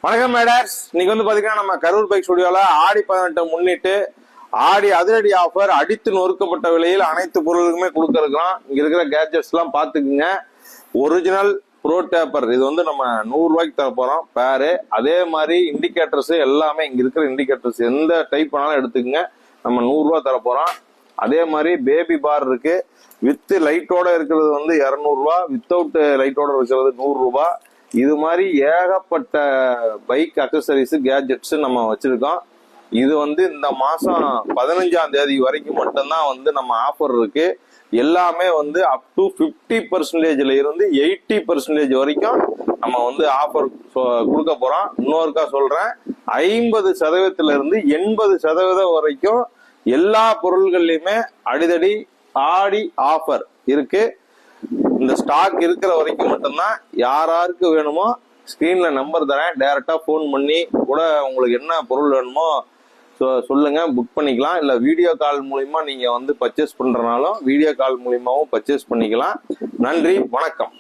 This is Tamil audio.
வணக்கம் மேடர்ஸ். இன்னைக்கு வந்து பாத்தீங்கன்னா நம்ம கரூர் பைக் ஸ்டுடியோல ஆடி 18 முன்னிட்டு ஆடி அதிரடி ஆஃபர் அடித்து நொறுக்கப்பட்ட விலையில் அனைத்து பொருளுக்குமே கொடுக்கறோம். இங்க இருக்கிற கேட்ஜெட்ஸ் எல்லாம் பாத்துக்குங்க. ஒரிஜினல் ப்ரோ டேப்பர் இது வந்து நம்ம 100 ரூபாய்க்கு தர போறோம் பேரு. அதே மாதிரி இண்டிகேட்டர்ஸ் எல்லாமே இங்க இருக்கிற இண்டிகேட்டர்ஸ் எந்த டைப் வேணாலும் எடுத்துக்கங்க. நம்ம 100 ரூபாய் தர போறோம். அதே மாதிரி பேபி பார் இருக்கு. வித் லைட்டோட இருக்கிறது வந்து 200 ரூபாய், வித்தவுட் லைட்டோட இருக்கிறது 100 ரூபாய். இது மாதிரி ஏகப்பட்ட பைக் அக்சசரிஸ் கேட்ஜெட்ஸ் நம்ம வச்சிருக்கோம். இது வந்து இந்த மாசம் 15ஆம் தேதி வரைக்கும் மட்டும்தான் வந்து நம்ம ஆஃபர் இருக்கு. எல்லாமே வந்து அப் டு 50% இருந்து 80% வரைக்கும் நம்ம வந்து ஆஃபர் கொடுக்க போறோம். இன்னொருக்கா சொல்றேன், 50% இருந்து 80% வரைக்கும் எல்லா பொருள்கள்லயுமே அடிதடி ஆடி ஆஃபர் இருக்கு. இந்த ஸ்டாக் இருக்கிற வரைக்கும் மட்டும்தான். யாருக்கு வேணுமோ ஸ்கிரீன்ல நம்பர் தரேன், டைரக்டா போன் பண்ணி கூட உங்களுக்கு என்ன பொருள் வேணுமோ சொல்லுங்க, புக் பண்ணிக்கலாம். இல்ல வீடியோ கால் மூலியமா நீங்க வந்து பர்ச்சேஸ் பண்றனாலும் வீடியோ கால் மூலியமாவும் பர்ச்சேஸ் பண்ணிக்கலாம். நன்றி, வணக்கம்.